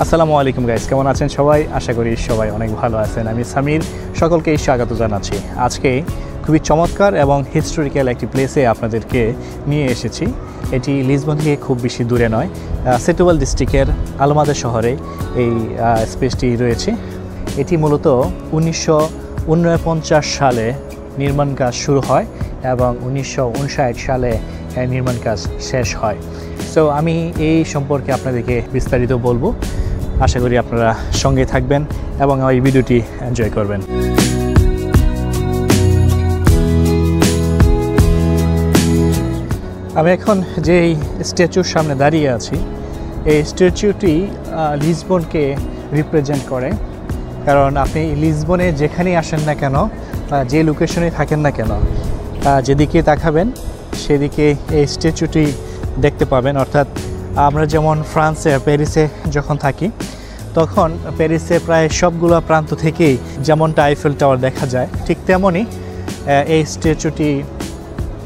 আসসালামু আলাইকুম গাইস, কেমন আছেন সবাই? আশা করি সবাই অনেক ভালো আছেন। আমি সামির, সকলকে স্বাগত জানাচ্ছি। আজকে খুবই চমৎকার এবং হিস্টোরিক্যাল একটি প্লেসে আপনাদেরকে নিয়ে এসেছি। এটি লিসবন থেকে খুব বেশি দূরে নয়, সেটুয়াল ডিস্ট্রিক্টের আলমাদা শহরে এই স্পেসটি রয়েছে। এটি মূলত 1949 সালে নির্মাণ কাজ শুরু হয় এবং 1959 সালে নির্মাণ কাজ শেষ হয়। সো আমি এই সম্পর্কে আপনাদেরকে বিস্তারিত বলবো। আশা করি আপনারা সঙ্গে থাকবেন এবং এই ভিডিওটি এনজয় করবেন। আমি এখন যেই স্ট্যাচুর সামনে দাঁড়িয়ে আছি, এই স্ট্যাচুটি লিসবনকে রিপ্রেজেন্ট করে। কারণ আপনি লিসবনে যেখানেই আসেন না কেন, যে লোকেশনে থাকেন না কেন, যেদিকে তাকাবেন সেদিকে এই স্ট্যাচুটি দেখতে পাবেন। অর্থাৎ আমরা যেমন ফ্রান্সে প্যারিসে যখন থাকি, তখন প্যারিসে প্রায় সবগুলো প্রান্ত থেকেই যেমনটা আইফেল টাওয়ার দেখা যায়, ঠিক তেমনই এই স্ট্যাচুটি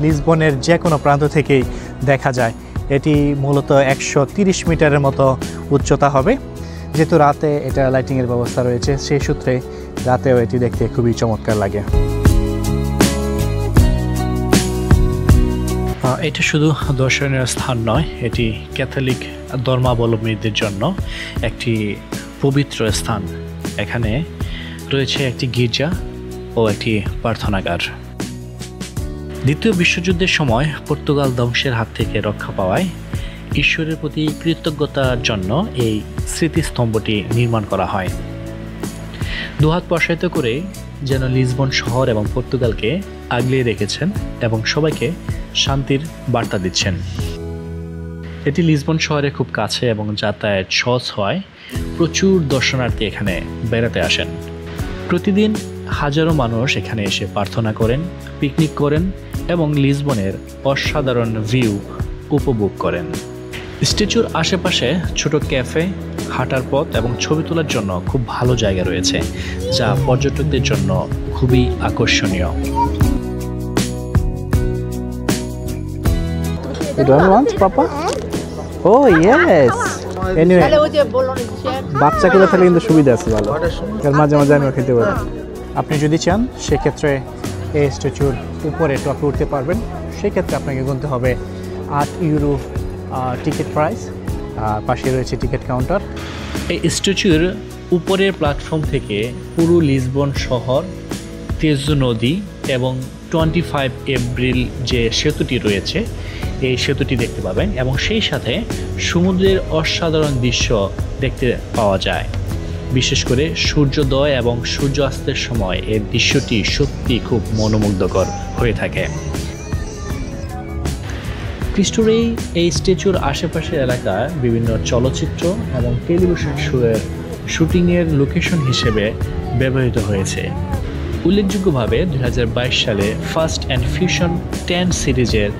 লিসবনের যে কোনো প্রান্ত থেকেই দেখা যায়। এটি মূলত 130 মিটারের মতো উচ্চতা হবে। যেহেতু রাতে এটা লাইটিংয়ের ব্যবস্থা রয়েছে, সেই সূত্রে রাতেও এটি দেখতে খুবই চমৎকার লাগে। এটা শুধু দর্শনীয় স্থান নয়, এটি ক্যাথলিক ধর্মাবলম্বীদের জন্য একটি পবিত্র স্থান। এখানে রয়েছে একটি গির্জা ও একটি প্রার্থনাগার। দ্বিতীয় বিশ্বযুদ্ধের সময় পর্তুগাল ধ্বংসের হাত থেকে রক্ষা পাওয়ায় ঈশ্বরের প্রতি কৃতজ্ঞতার জন্য এই স্মৃতিস্তম্ভটি নির্মাণ করা হয়। দুহাত প্রসারিত করে যেন লিসবন শহর এবং পর্তুগালকে আগলিয়ে রেখেছেন এবং সবাইকে শান্তির বার্তা দিচ্ছেন। এটি লিসবন শহরে খুব কাছে এবং যাতায়াত সহজ হয়। প্রচুর দর্শনার্থী এখানে বেড়াতে আসেন। প্রতিদিন হাজারো মানুষ এখানে এসে প্রার্থনা করেন, পিকনিক করেন এবং লিসবনের অসাধারণ ভিউ উপভোগ করেন। স্ট্যাচুর আশেপাশে ছোট ক্যাফে, হাঁটার পথ এবং ছবি তোলার জন্য খুব ভালো জায়গা রয়েছে, যা পর্যটকদের জন্য খুবই আকর্ষণীয়। You don't want, Papa? Oh, yes. Anyway, বাচ্চাগুলো থাকলে কিন্তু সুবিধা আছে ভালো, কারণ মাঝে মাঝে আমিও খেতে পারি। আপনি যদি চান সেক্ষেত্রে এই স্ট্যাচুর উপরে টপে উঠতে পারবেন। সেক্ষেত্রে আপনাকে গুনতে হবে 8 ইউরো টিকিট প্রাইস। পাশে রয়েছে টিকিট কাউন্টার। এই স্ট্যাচুর উপরের প্ল্যাটফর্ম থেকে পুরো লিসবন শহর, তেজু নদী এবং 25 এপ্রিল যে সেতুটি রয়েছে, এই সেতুটি দেখতে পাবেন এবং সেই সাথে সমুদ্রের অসাধারণ দৃশ্য দেখতে পাওয়া যায়। বিশেষ করে সূর্যোদয় এবং সূর্যাস্তের সময় এই দৃশ্যটি সত্যি খুব মনোমুগ্ধকর হয়ে থাকে। ক্রিস্টোর এই স্ট্যাচুর আশেপাশের এলাকায় বিভিন্ন চলচ্চিত্র এবং টেলিভিশন শোয়ের শুটিংয়ের লোকেশন হিসেবে ব্যবহৃত হয়েছে। উল্লেখযোগ্যভাবে 2022 সালে ফাস্ট অ্যান্ড ফিউশন 10 সিরিজের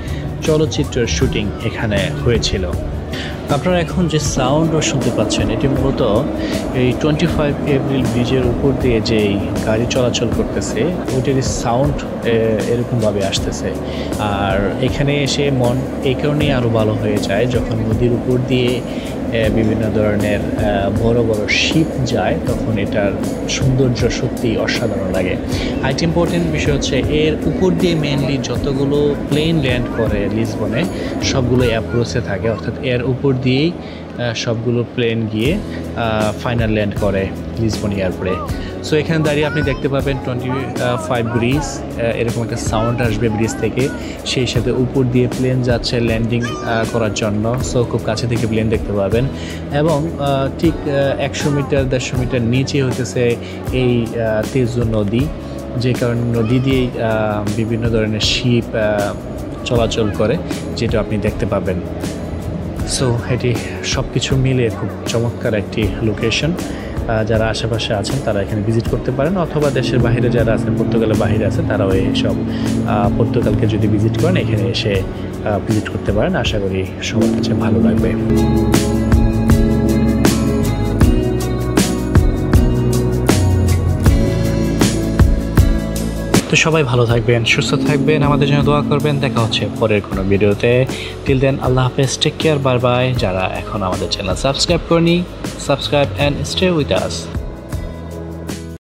চলচ্চিত্রের শুটিং এখানে হয়েছিল। আপনারা এখন যে সাউন্ডও শুনতে পাচ্ছেন, এটি মূলত এই 25 এপ্রিল ব্রিজের উপর দিয়ে যেই গাড়ি চলাচল করতেছে ওইটারই সাউন্ড এরকমভাবে আসতেছে। আর এখানে এসে মন এই কারণেই আরও ভালো হয়ে যায়, যখন নদীর উপর দিয়ে বিভিন্ন ধরনের বড় বড় শিপ যায়, তখন এটার সৌন্দর্য সত্যি অসাধারণ লাগে। আরেকটি ইম্পর্টেন্ট বিষয় হচ্ছে, এর উপর দিয়ে মেনলি যতগুলো প্লেন ল্যান্ড করে লিসবনে সবগুলো অ্যাপ্রোচে থাকে, অর্থাৎ এর উপর দিয়েই সবগুলো প্লেন গিয়ে ফাইনাল ল্যান্ড করে লিসবন এয়ারপোর্টে। সো এখানে দাঁড়িয়ে আপনি দেখতে পাবেন 25 ব্রিজ, এরকম একটা সাউন্ড আসবে ব্রিজ থেকে, সেই সাথে উপর দিয়ে প্লেন যাচ্ছে ল্যান্ডিং করার জন্য। সো খুব কাছে থেকে প্লেন দেখতে পাবেন এবং ঠিক 100 মিটার 150 মিটার নিচে হতেছে এই তেজু নদী, যে কারণে নদী দিয়েই বিভিন্ন ধরনের শিপ চলাচল করে, যেটা আপনি দেখতে পাবেন। সো এটি সব কিছু মিলে খুব চমৎকার একটি লোকেশন। যারা আশেপাশে আছেন তারা এখানে ভিজিট করতে পারেন, অথবা দেশের বাইরে যারা আছেন, পর্তুগালের বাইরে আছে, তারাও এইসব পর্তুগালকে যদি ভিজিট করেন এখানে এসে ভিজিট করতে পারেন। আশা করি সবার কাছে ভালো লাগবে। তো সবাই ভালো থাকবেন, সুস্থ থাকবেন, আমাদের জন্য দোয়া করবেন। দেখা হচ্ছে পরের কোনো ভিডিওতে। টিল দেন আল্লাহ হাফেজ, টেক কেয়ার, বাই বাই। যারা এখন আমাদের চ্যানেল সাবস্ক্রাইব করেনি, subscribe and stay with us.